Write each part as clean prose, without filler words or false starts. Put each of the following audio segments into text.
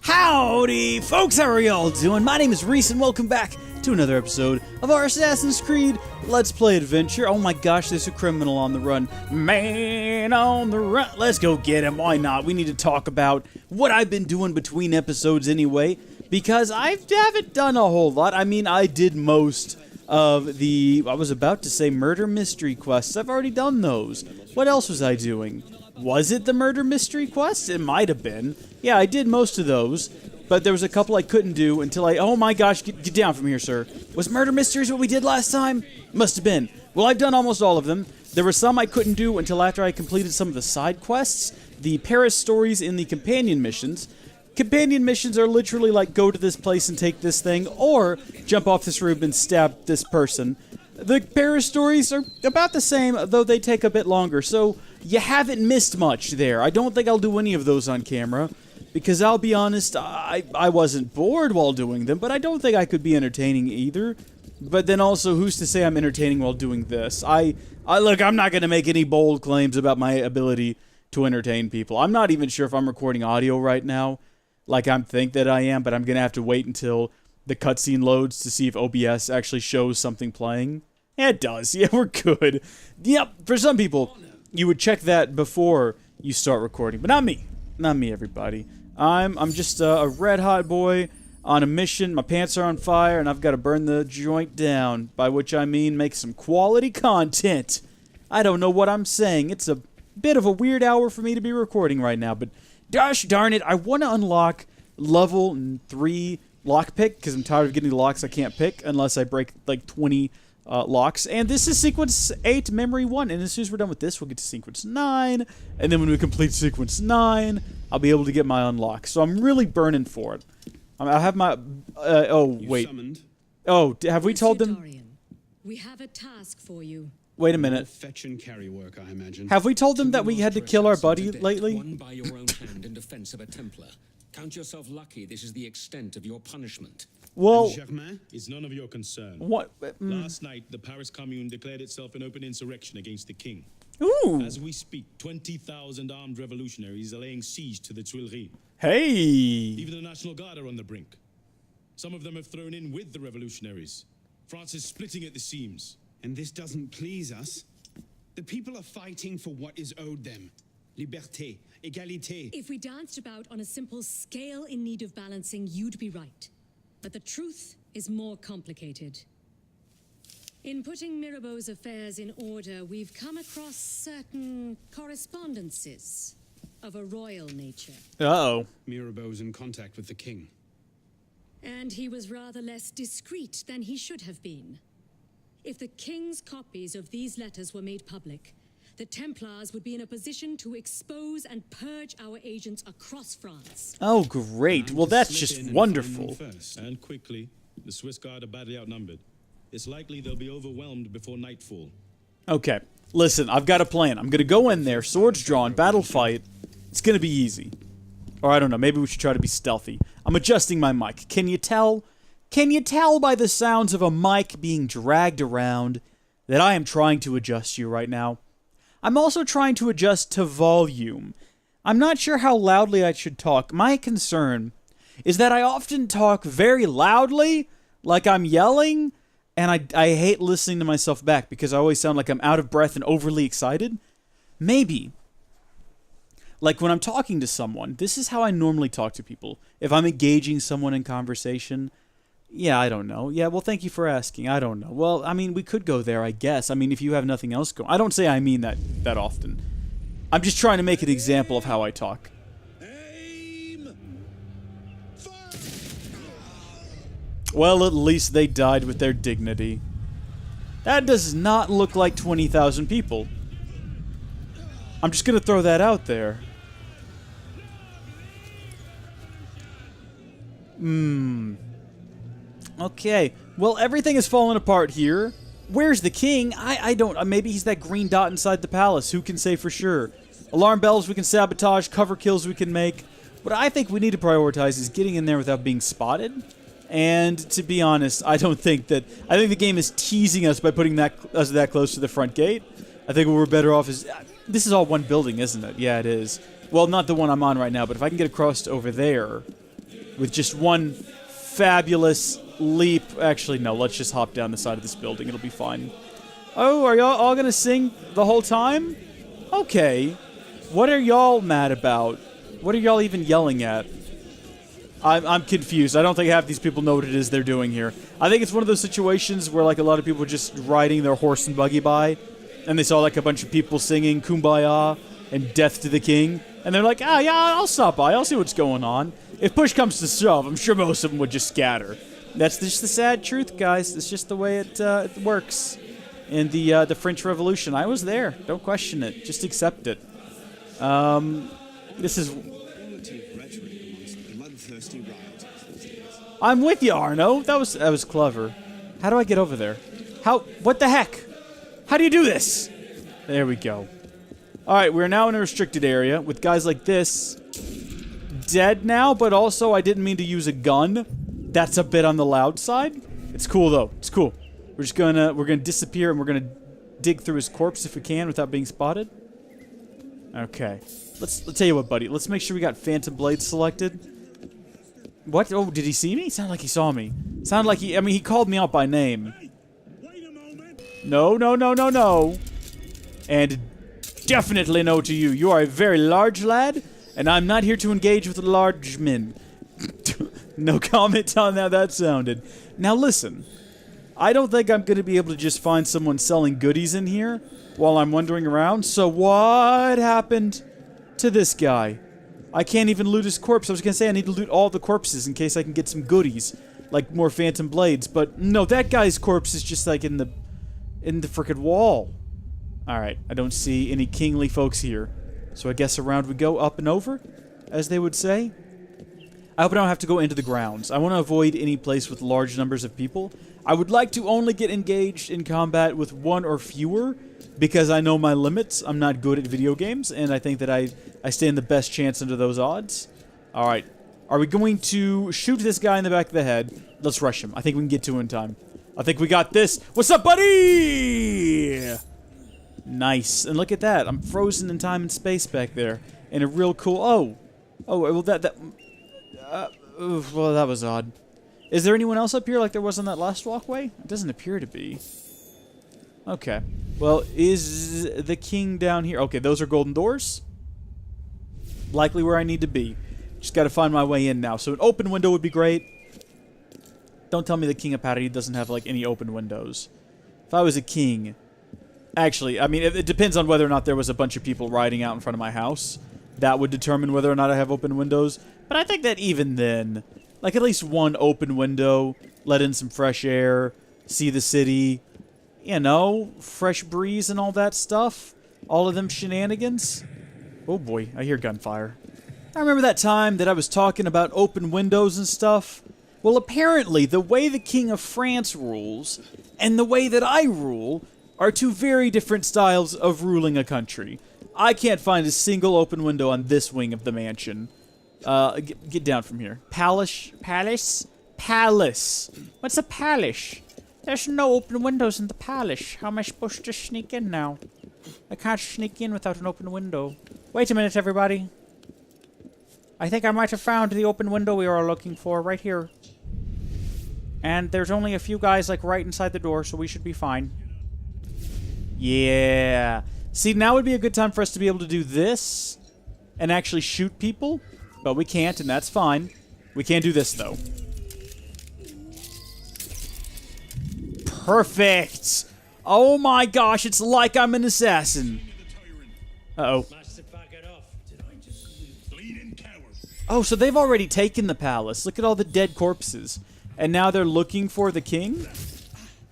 Howdy, folks, how are y'all doing? My name is Reese, and welcome back to another episode of our Assassin's Creed Let's Play adventure. Oh my gosh, there's a criminal on the run. Man on the run. Let's go get him. Why not? We need to talk about what I've been doing between episodes anyway, because I haven't done a whole lot. I mean, I did most of the, I was about to say murder mystery quests. I've already done those. What else was I doing? Was it the murder mystery quest? It might have been. Yeah, I did most of those, but there was a couple I couldn't do until oh my gosh, get down from here, sir. Was murder mysteries what we did last time? Must have been. Well, I've done almost all of them. There were some I couldn't do until after I completed some of the side quests, the Paris stories in the companion missions. Companion missions are literally like go to this place and take this thing, or jump off this roof and stab this person. The Paris stories are about the same, though they take a bit longer, so you haven't missed much there. I don't think I'll do any of those on camera, because I'll be honest, I wasn't bored while doing them, but I don't think I could be entertaining either. But then also, who's to say I'm entertaining while doing this? Look, I'm not going to make any bold claims about my ability to entertain people. I'm not even sure if I'm recording audio right now, like I think that I am, but I'm going to have to wait until the cutscene loads to see if OBS actually shows something playing. Yeah, it does. Yeah, we're good. Yep, for some people, you would check that before you start recording, but not me. Not me, everybody. I'm just a red-hot boy on a mission. My pants are on fire, and I've got to burn the joint down, by which I mean make some quality content. I don't know what I'm saying. It's a bit of a weird hour for me to be recording right now, but gosh darn it, I want to unlock level 3 lockpick, because I'm tired of getting the locks I can't pick unless I break like 20 locks. And this is sequence 8, memory 1, and as soon as we're done with this, we'll get to sequence 9, and then when we complete sequence 9, I'll be able to get my unlock. So I'm really burning for it. I have my, oh, wait. Oh, have we told them? We have a task for you. Wait a minute. Fetch and carry work, I imagine. Have we told them that we had to kill our buddy lately? Won by your own hand in defense of a Templar. Count yourself lucky this is the extent of your punishment. Well, Germain is none of your concern. What? Last night, the Paris Commune declared itself an open insurrection against the king. Ooh. As we speak, 20,000 armed revolutionaries are laying siege to the Tuileries. Hey. Even the National Guard are on the brink. Some of them have thrown in with the revolutionaries. France is splitting at the seams. And this doesn't please us. The people are fighting for what is owed them. Liberté, égalité. If we danced about on a simple scale in need of balancing, you'd be right. But the truth is more complicated. In putting Mirabeau's affairs in order, we've come across certain correspondences of a royal nature. Uh-oh. Mirabeau's in contact with the king. And he was rather less discreet than he should have been. If the king's copies of these letters were made public, the Templars would be in a position to expose and purge our agents across France. Oh, great. Well, that's just wonderful. First. And quickly, the Swiss Guard are badly outnumbered. It's likely they'll be overwhelmed before nightfall. Okay. Listen, I've got a plan. I'm going to go in there, swords drawn, battle fight. It's going to be easy. Or I don't know, maybe we should try to be stealthy. I'm adjusting my mic. Can you tell? Can you tell by the sounds of a mic being dragged around that I am trying to adjust you right now? I'm also trying to adjust to volume. I'm not sure how loudly I should talk. My concern is that I often talk very loudly, like I'm yelling, and I hate listening to myself back because I always sound like I'm out of breath and overly excited. Maybe, like when I'm talking to someone, this is how I normally talk to people. If I'm engaging someone in conversation, yeah, I don't know. Yeah, well, thank you for asking. I don't know. Well, I mean, we could go there, I guess. I mean, if you have nothing else going. I don't say I mean that often. I'm just trying to make an example of how I talk. Well, at least they died with their dignity. That does not look like 20,000 people. I'm just going to throw that out there. Okay, well, everything has fallen apart here. Where's the king? I don't... maybe he's that green dot inside the palace. Who can say for sure? Alarm bells we can sabotage, cover kills we can make. What I think we need to prioritize is getting in there without being spotted. And to be honest, I don't think that... I think the game is teasing us by putting us that close to the front gate. I think what we're better off is... This is all one building, isn't it? Yeah, it is. Well, not the one I'm on right now, but if I can get across to over there... with just one fabulous leap. Actually, no, let's just hop down the side of this building. It'll be fine. Oh, are y'all all gonna sing the whole time? Okay. What are y'all mad about? What are y'all even yelling at? I'm confused. I don't think half these people know what it is they're doing here. I think it's one of those situations where, like, a lot of people are just riding their horse and buggy by, and they saw, like, a bunch of people singing Kumbaya and Death to the King, and they're like, yeah, I'll stop by. I'll see what's going on. If push comes to shove, I'm sure most of them would just scatter. That's just the sad truth, guys. It's just the way it works in the French Revolution. I was there. Don't question it. Just accept it. This is... I'm with you, Arno. That was clever. How do I get over there? What the heck? How do you do this? There we go. Alright, we're now in a restricted area with guys like this. Dead now, but also I didn't mean to use a gun. That's a bit on the loud side. It's cool, though. It's cool. We're gonna disappear and we're gonna dig through his corpse if we can without being spotted. Okay. Let's tell you what, buddy. Let's make sure we got Phantom Blade selected. What? Oh, did he see me? Sounded like he saw me. Sounded like he called me out by name. No. And definitely no to you. You are a very large lad, and I'm not here to engage with large men. No comment on how that sounded. Now listen, I don't think I'm going to be able to just find someone selling goodies in here while I'm wandering around. So what happened to this guy? I can't even loot his corpse. I was going to say I need to loot all the corpses in case I can get some goodies, like more Phantom Blades. But no, that guy's corpse is just like in the frickin' wall. All right, I don't see any kingly folks here. So I guess around we go, up and over, as they would say. I hope I don't have to go into the grounds. I want to avoid any place with large numbers of people. I would like to only get engaged in combat with one or fewer, because I know my limits. I'm not good at video games, and I think that I stand the best chance under those odds. Alright. Are we going to shoot this guy in the back of the head? Let's rush him. I think we can get to him in time. I think we got this. What's up, buddy? Nice. And look at that. I'm frozen in time and space back there. In a real cool... Oh, well, well, that was odd. Is there anyone else up here like there was on that last walkway? It doesn't appear to be. Okay. Well, is the king down here? Okay, those are golden doors. Likely where I need to be. Just gotta find my way in now. So an open window would be great. Don't tell me the King of Patty doesn't have, like, any open windows. If I was a king... Actually, I mean, it depends on whether or not there was a bunch of people riding out in front of my house. That would determine whether or not I have open windows. But I think that even then, like, at least one open window, let in some fresh air, see the city, you know, fresh breeze and all that stuff. All of them shenanigans. Oh boy, I hear gunfire. I remember that time that I was talking about open windows and stuff. Well, apparently, the way the King of France rules and the way that I rule are two very different styles of ruling a country. I can't find a single open window on this wing of the mansion. Get down from here. Palace? Palace? Palace. What's a palace? There's no open windows in the palace. How am I supposed to sneak in now? I can't sneak in without an open window. Wait a minute, everybody. I think I might have found the open window we were looking for right here. And there's only a few guys, like, right inside the door, so we should be fine. Yeah. See, now would be a good time for us to be able to do this and actually shoot people, but we can't, and that's fine. We can't do this, though. Perfect! Oh my gosh, it's like I'm an assassin. Uh-oh. Oh, so they've already taken the palace. Look at all the dead corpses. And now they're looking for the king?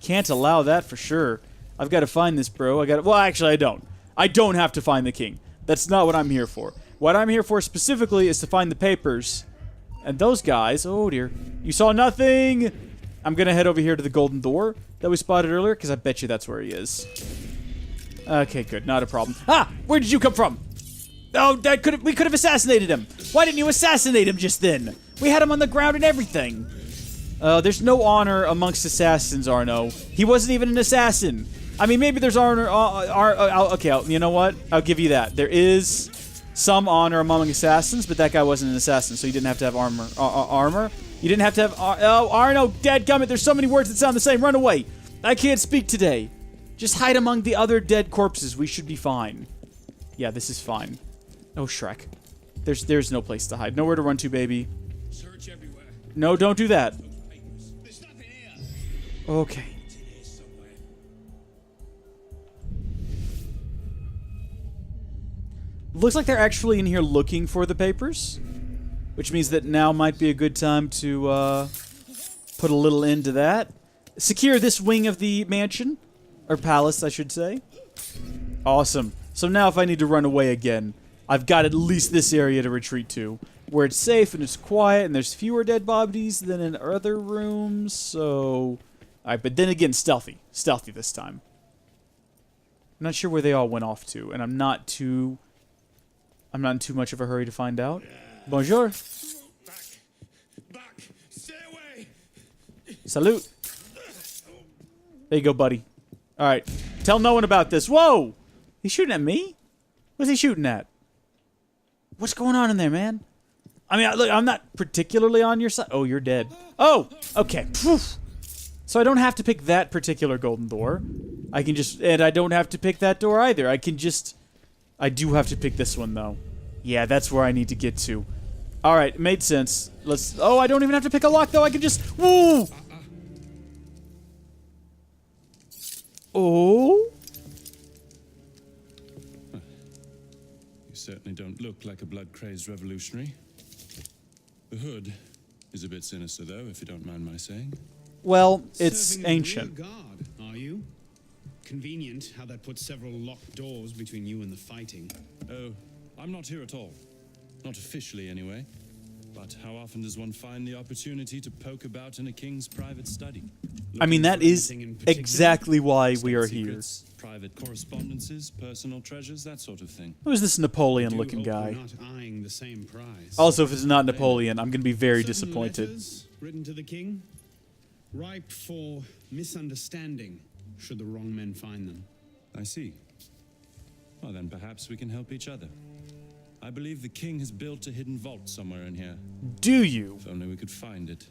Can't allow that for sure. I've got to find this, bro. Well, actually, I don't. I don't have to find the king. That's not what I'm here for. What I'm here for specifically is to find the papers. And those guys... Oh, dear. You saw nothing! I'm going to head over here to the golden door that we spotted earlier, because I bet you that's where he is. Okay, good. Not a problem. Ah! Where did you come from? Oh, we could have assassinated him. Why didn't you assassinate him just then? We had him on the ground and everything. There's no honor amongst assassins, Arno. He wasn't even an assassin. I mean, maybe there's honor... okay, you know what? I'll give you that. There is some honor among assassins, but that guy wasn't an assassin, so he didn't have to have armor. Armor? You didn't have to have... oh, Arno, dadgummit, there's so many words that sound the same. Run away. I can't speak today. Just hide among the other dead corpses. We should be fine. Yeah, this is fine. Oh, Shrek. There's no place to hide. Nowhere to run to, baby. Search everywhere. No, don't do that. There's nothing here. Okay. Looks like they're actually in here looking for the papers, which means that now might be a good time to put a little end to that. Secure this wing of the mansion, or palace, I should say. Awesome. So now if I need to run away again, I've got at least this area to retreat to, where it's safe and it's quiet and there's fewer dead bodies than in other rooms, so... Alright, but then again, stealthy. Stealthy this time. I'm not sure where they all went off to, and I'm not in too much of a hurry to find out. Bonjour. Back. Stay away. Salute. There you go, buddy. Alright. Tell no one about this. Whoa! He's shooting at me? What's he shooting at? What's going on in there, man? I mean, look, I'm not particularly on your side. Oh, you're dead. Oh! Okay. Poof. So I don't have to pick that particular golden door. I can just... And I don't have to pick that door either. I can just... I do have to pick this one, though. Yeah, that's where I need to get to. Alright, it made sense. Let's... Oh, I don't even have to pick a lock, though. I can just... Woo! Oh? You certainly don't look like a blood-crazed revolutionary. The hood is a bit sinister, though, if you don't mind my saying. Well, it's Serving the ancient. rear guard, are you? Convenient how that puts several locked doors between you and the fighting. Oh, I'm not here at all. Not officially, anyway. But how often does one find the opportunity to poke about in a king's private study? I mean, that is anything in particular? exactly why we are here. Secrets, private correspondences, personal treasures, that sort of thing. Who is this Napoleon-looking Do hope guy? we're not eyeing the same prize. Also, if it's not Napoleon, I'm going to be very Certain disappointed. letters written to the king, ripe for misunderstanding, should the wrong men find them. I see. Well, then perhaps we can help each other. I believe the king has built a hidden vault somewhere in here. Do you? If only we could find it.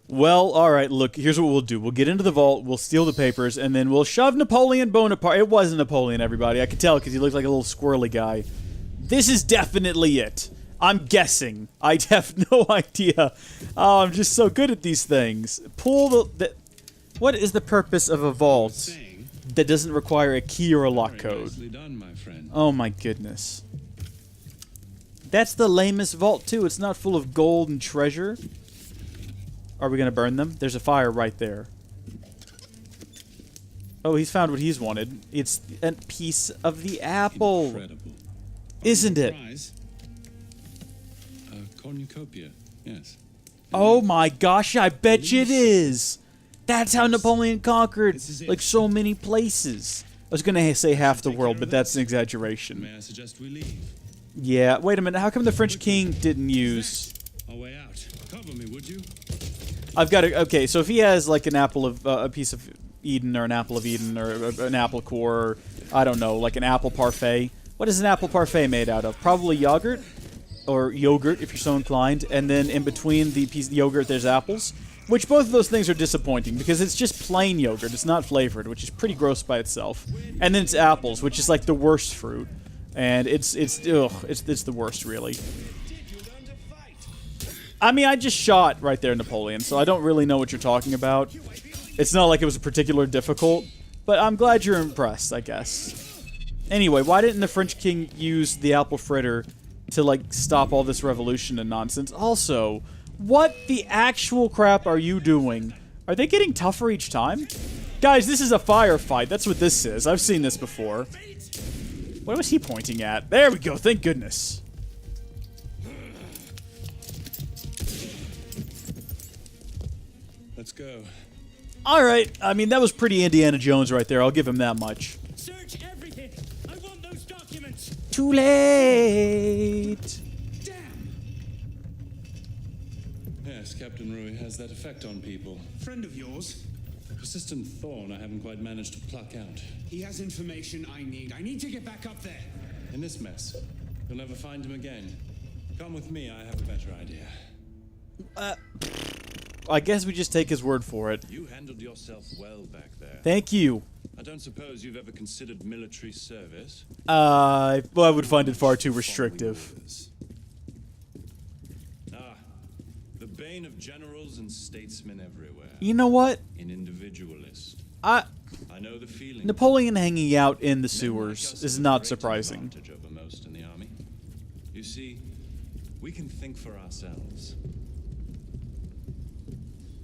Well, alright, look, here's what we'll do. We'll get into the vault, we'll steal the papers, and then we'll shove Napoleon Bonaparte. It wasn't Napoleon, everybody. I could tell because he looked like a little squirrely guy. This is definitely it. I'm guessing. I have no idea. Oh, I'm just so good at these things. Pull the what is the purpose of a vault Saying, that doesn't require a key or a lock Very code? nicely done, my friend. Oh my goodness. That's the lamest vault, too. It's not full of gold and treasure. Are we going to burn them? There's a fire right there. Oh, he's found what he's wanted. It's a piece of the apple. Incredible. Isn't it? prize? Cornucopia, yes. Oh my gosh, I bet you it is. That's how Napoleon conquered, This is it. like, so many places. I was going to say half the world, but that's an exaggeration. May I suggest we leave? Yeah, wait a minute. How come the French king didn't use... Our way out. Cover me, would you? I've got to... Okay, so if he has, like, an apple of... a piece of Eden, or an apple of Eden, or an apple core, or, I don't know, like an apple parfait. What is an apple parfait made out of? Probably yogurt? Or yogurt, if you're so inclined. And then in between the piece of yogurt, there's apples. Which both of those things are disappointing, because it's just plain yogurt. It's not flavored, which is pretty gross by itself. And then it's apples, which is like the worst fruit. And it's the worst, really. I mean, I just shot right there, Napoleon, so I don't really know what you're talking about. It's not like it was particularly difficult, but I'm glad you're impressed, I guess. Anyway, why didn't the French king use the apple fritter to, like, stop all this revolution and nonsense? Also, what the actual crap are you doing? Are they getting tougher each time? Guys, this is a firefight. That's what this is. I've seen this before. What was he pointing at? There we go, thank goodness. Let's go. Alright, I mean, that was pretty Indiana Jones right there. I'll give him that much. Search everything. I want those documents. Too late. Yes, Captain Rui has that effect on people. Friend of yours? A persistent thorn I haven't quite managed to pluck out. He has information I need. I need to get back up there. In this mess, You'll never find him again. Come with me, I have a better idea. I guess we just take his word for it. You handled yourself well back there. Thank you. I don't suppose you've ever considered military service? Well, I would find it far too restrictive. The bane of generals and statesmen everywhere. You know what? An individualist. I know the feeling. Napoleon hanging out in the Men like sewers us is have a not great surprising. advantage over most in the army. You see, we can think for ourselves.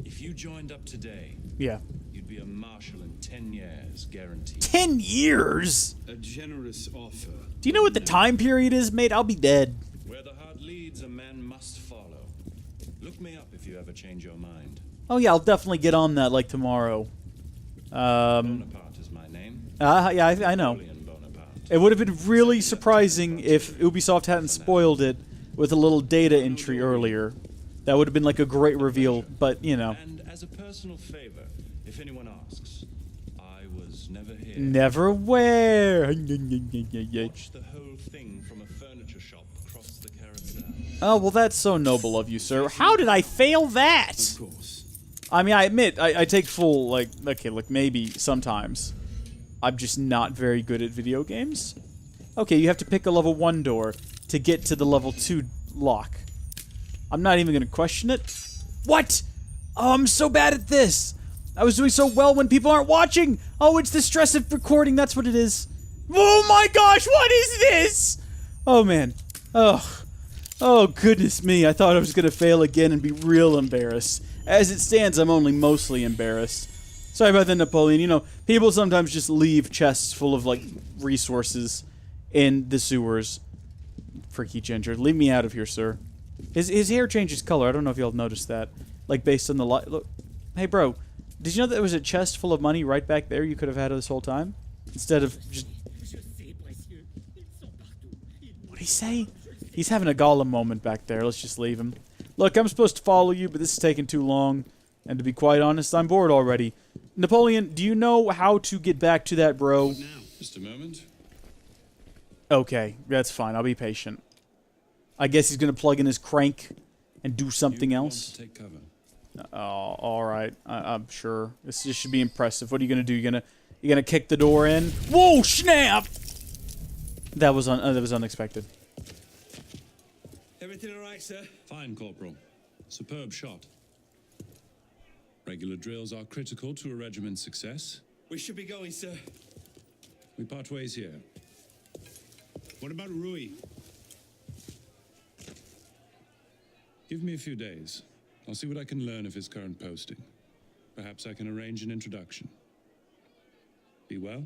If you joined up today, Yeah. you'd be a marshal in 10 years, guaranteed. 10 years? A generous offer. Do you know what the time period is, mate? I'll be dead. Where the heart leads, a man must follow. Look me up if you ever change your mind. Oh yeah, I'll definitely get on that, like, tomorrow. Bonaparte is my name. Yeah, I know. Napoleon Bonaparte. It would have been really surprising if Ubisoft hadn't spoiled it with a little data entry earlier. That would have been like a great reveal, but, you know. And as a personal favor, if anyone asks, I was never here. Never where. Watch the whole thing from a furniture shop across the carousel. Oh, well, that's so noble of you, sir. How did I fail that? Of course. I mean, I admit, I take full, like, okay, like, maybe sometimes. I'm just not very good at video games. Okay, you have to pick a level 1 door to get to the level 2 lock. I'm not even gonna question it. What? Oh, I'm so bad at this. I was doing so well when people aren't watching. Oh, it's the stress of recording. That's what it is. Oh my gosh, what is this? Oh, man. Oh, goodness me. I thought I was gonna fail again and be real embarrassed. As it stands, I'm only mostly embarrassed. Sorry about that, Napoleon. You know, people sometimes just leave chests full of, like, resources in the sewers. Freaky ginger. Leave me out of here, sir. His hair changes color. I don't know if y'all noticed that. Like, based on the light. Look. Hey, bro. Did you know that there was a chest full of money right back there you could have had this whole time? Instead of just... What'd he say? He's having a Gollum moment back there. Let's just leave him. Look, I'm supposed to follow you, but this is taking too long. And to be quite honest, I'm bored already. Napoleon, do you know how to get back to that, bro? Now, just a moment. Okay, that's fine. I'll be patient. I guess he's gonna plug in his crank and do something You else. want to take cover. Oh, all right. I'm sure this should be impressive. What are you gonna do? You gonna kick the door in? Whoa! Snap! That was unexpected. Everything all right, sir? Fine, Corporal. Superb shot. Regular drills are critical to a regiment's success. We should be going, sir. We part ways here. What about Rui? Give me a few days. I'll see what I can learn of his current posting. Perhaps I can arrange an introduction. Be well.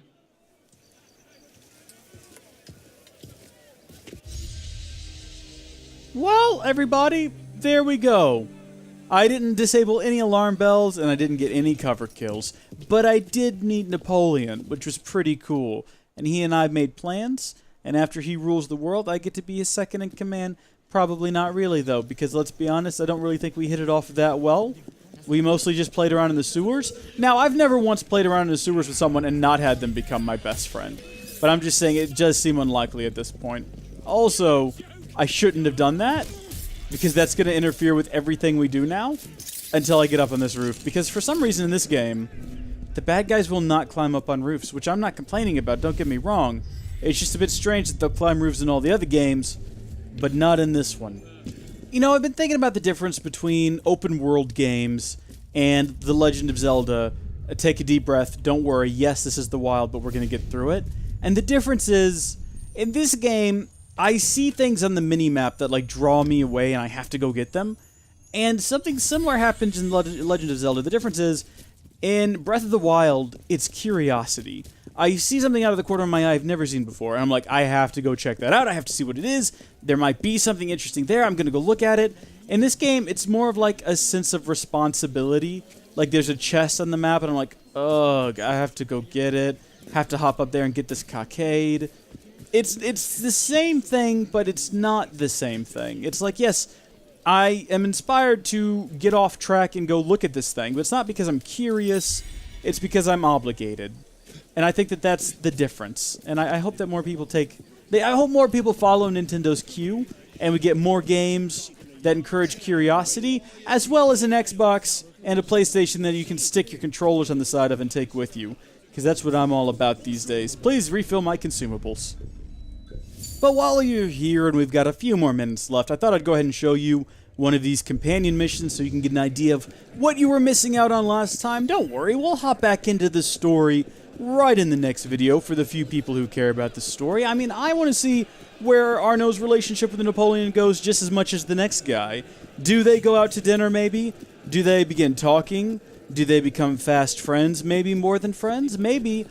Well, everybody, there we go. I didn't disable any alarm bells, and I didn't get any cover kills. But I did meet Napoleon, which was pretty cool. And he and I made plans, and after he rules the world, I get to be his second in command. Probably not really, though, because let's be honest, I don't really think we hit it off that well. We mostly just played around in the sewers. Now, I've never once played around in the sewers with someone and not had them become my best friend. But I'm just saying it does seem unlikely at this point. Also, I shouldn't have done that, because that's going to interfere with everything we do now until I get up on this roof. Because for some reason in this game, the bad guys will not climb up on roofs, which I'm not complaining about, don't get me wrong. It's just a bit strange that they'll climb roofs in all the other games, but not in this one. You know, I've been thinking about the difference between open world games and The Legend of Zelda. Take a deep breath, don't worry, yes, this is the wild, but we're going to get through it. And the difference is, in this game, I see things on the mini-map that, like, draw me away and I have to go get them. And something similar happens in Legend of Zelda. The difference is, in Breath of the Wild, it's curiosity. I see something out of the corner of my eye I've never seen before, and I'm like, I have to go check that out, I have to see what it is, there might be something interesting there, I'm gonna go look at it. In this game, it's more of like a sense of responsibility. Like, there's a chest on the map, and I'm like, ugh, I have to go get it, have to hop up there and get this cockade. It's the same thing, but it's not the same thing. It's like, yes, I am inspired to get off track and go look at this thing, but it's not because I'm curious, it's because I'm obligated. And I think that that's the difference. And I hope that more people take I hope more people follow Nintendo's cue, and we get more games that encourage curiosity, as well as an Xbox and a PlayStation that you can stick your controllers on the side of and take with you. Because that's what I'm all about these days. Please refill my consumables. But while you're here and we've got a few more minutes left, I thought I'd go ahead and show you one of these companion missions so you can get an idea of what you were missing out on last time. Don't worry, we'll hop back into the story right in the next video for the few people who care about the story. I mean, I want to see where Arno's relationship with Napoleon goes just as much as the next guy. Do they go out to dinner, maybe? Do they begin talking? Do they become fast friends? Maybe more than friends? Maybe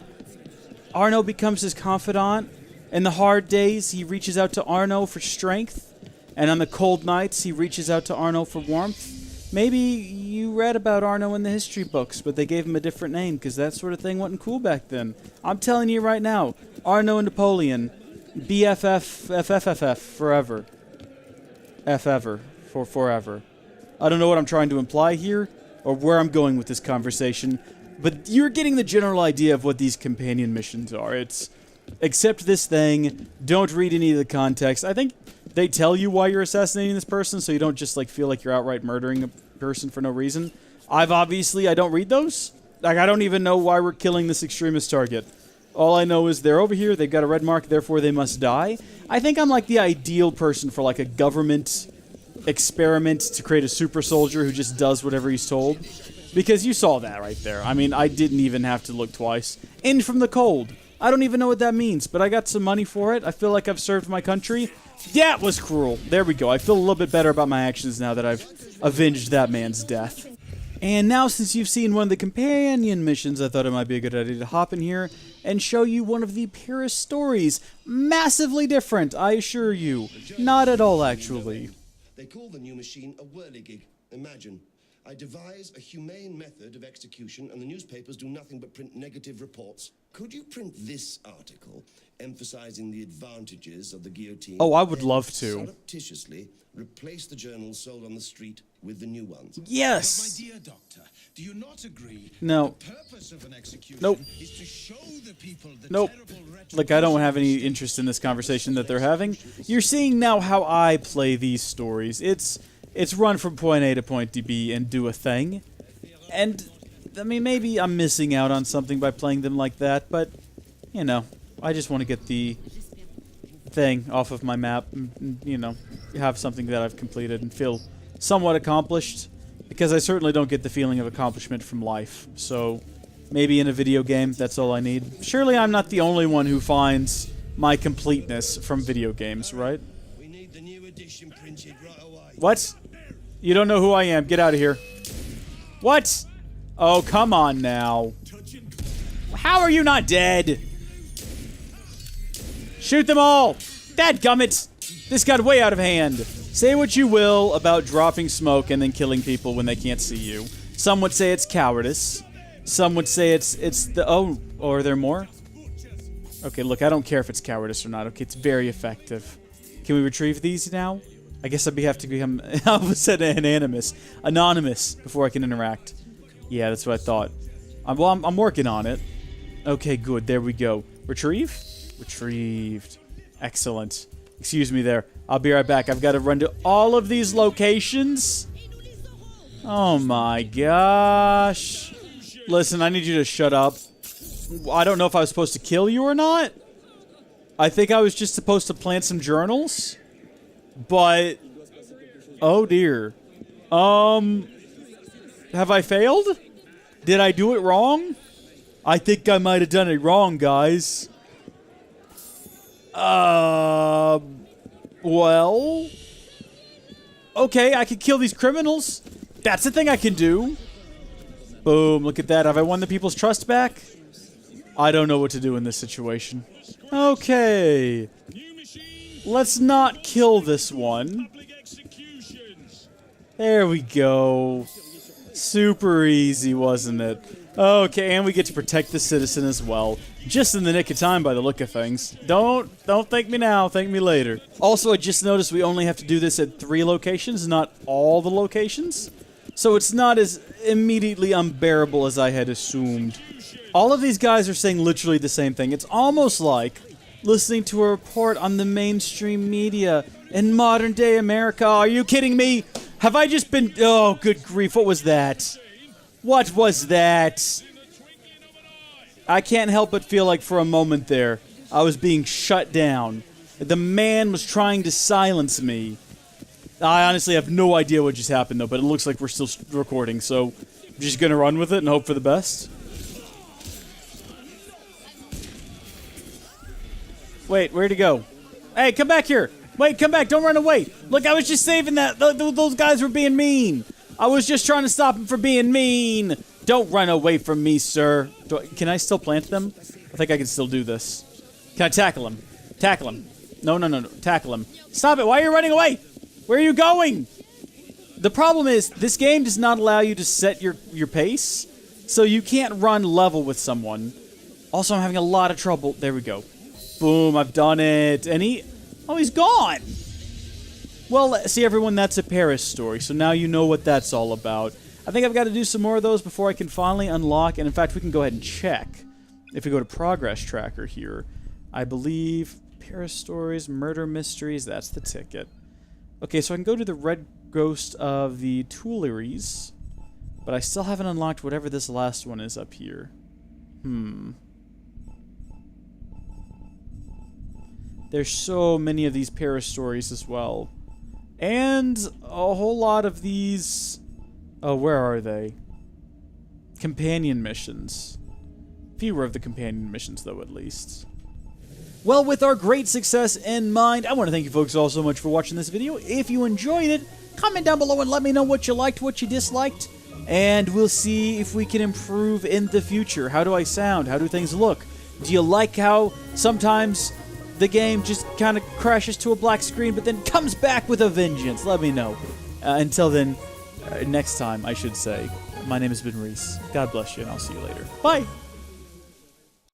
Arno becomes his confidant. In the hard days, he reaches out to Arno for strength. And on the cold nights, he reaches out to Arno for warmth. Maybe you read about Arno in the history books, but they gave him a different name because that sort of thing wasn't cool back then. I'm telling you right now, Arno and Napoleon, BFF, FFFF, forever. F-ever, for forever. I don't know what I'm trying to imply here, or where I'm going with this conversation, but you're getting the general idea of what these companion missions are. It's, accept this thing, don't read any of the context. I think they tell you why you're assassinating this person, so you don't just, like, feel like you're outright murdering a person for no reason. I don't read those. Like, I don't even know why we're killing this extremist target. All I know is they're over here, they've got a red mark, therefore they must die. I think I'm, like, the ideal person for, like, a government experiment to create a super soldier who just does whatever he's told. Because you saw that right there. I mean, I didn't even have to look twice. In from the cold. I don't even know what that means, but I got some money for it. I feel like I've served my country. That was cruel. There we go. I feel a little bit better about my actions now that I've avenged that man's death. And now, since you've seen one of the companion missions, I thought it might be a good idea to hop in here and show you one of the Paris stories. Massively different, I assure you. Not at all, actually. They call the new machine a whirligig. Imagine. I devise a humane method of execution, and the newspapers do nothing but print negative reports. Could you print this article, emphasizing the advantages of the guillotine? Oh, I would love to. Surreptitiously replace the journals sold on the street with the new ones. Yes! But my dear doctor, do you not agree? No. The purpose of an execution Nope. is to show the people the Nope. terrible Like, I don't have any interest in this conversation that they're having. You're seeing now how I play these stories. It's run from point A to point B and do a thing. And, I mean, maybe I'm missing out on something by playing them like that, but, you know, I just want to get the thing off of my map and, you know, have something that I've completed and feel somewhat accomplished, because I certainly don't get the feeling of accomplishment from life. So, maybe in a video game, that's all I need. Surely I'm not the only one who finds my completeness from video games, right? We need the new edition printed right away. What? You don't know who I am. Get out of here. What? Oh, come on now. How are you not dead? Shoot them all! Dadgummit! This got way out of hand. Say what you will about dropping smoke and then killing people when they can't see you. Some would say it's cowardice. Some would say it's the... Oh, or are there more? Okay, look, I don't care if it's cowardice or not. Okay, it's very effective. Can we retrieve these now? I guess I'd have to become... I almost said anonymous before I can interact. Yeah, that's what I thought. I'm working on it. Okay, good. There we go. Retrieve? Retrieved. Excellent. Excuse me there. I'll be right back. I've got to run to all of these locations. Oh my gosh. Listen, I need you to shut up. I don't know if I was supposed to kill you or not. I think I was just supposed to plant some journals. But... oh dear. Have I failed? Did I do it wrong? I think I might have done it wrong, guys. Well... okay, I can kill these criminals. That's the thing I can do. Boom, look at that. Have I won the people's trust back? I don't know what to do in this situation. Okay. Let's not kill this one. There we go. Super easy, wasn't it? Okay, and we get to protect the citizen as well. Just in the nick of time by the look of things. Don't thank me now, thank me later. Also, I just noticed we only have to do this at 3 locations, not all the locations. So it's not as immediately unbearable as I had assumed. All of these guys are saying literally the same thing. It's almost like listening to a report on the mainstream media in modern-day America. Are you kidding me? Have I just been... Oh, good grief. What was that? What was that? I can't help but feel like for a moment there, I was being shut down. The man was trying to silence me. I honestly have no idea what just happened, though, but it looks like we're still recording, so I'm just gonna run with it and hope for the best. Wait, where'd he go? Hey, come back here! Wait, come back, don't run away! Look, I was just saving that! Those guys were being mean! I was just trying to stop them from being mean! Don't run away from me, sir! Can I still plant them? I think I can still do this. Can I tackle him? Tackle him. No, tackle him. Stop it, why are you running away? Where are you going? The problem is, this game does not allow you to set your pace, so you can't run level with someone. Also, I'm having a lot of trouble. There we go. Boom, I've done it. And he's gone. Well, see everyone, that's a Paris story, so now you know what that's all about. I think I've got to do some more of those before I can finally unlock, and in fact, we can go ahead and check. If we go to Progress Tracker here, I believe Paris stories, murder mysteries, that's the ticket. Okay, so I can go to the Red Ghost of the Tuileries, but I still haven't unlocked whatever this last one is up here. There's so many of these Paris stories as well. And a whole lot of these... Oh, where are they? Companion missions. Fewer of the companion missions, though, at least. Well, with our great success in mind, I want to thank you folks all so much for watching this video. If you enjoyed it, comment down below and let me know what you liked, what you disliked. And we'll see if we can improve in the future. How do I sound? How do things look? Do you like how sometimes the game just kind of crashes to a black screen, but then comes back with a vengeance? Let me know. Until then, next time, I should say, my name has been Reese. God bless you, and I'll see you later. Bye!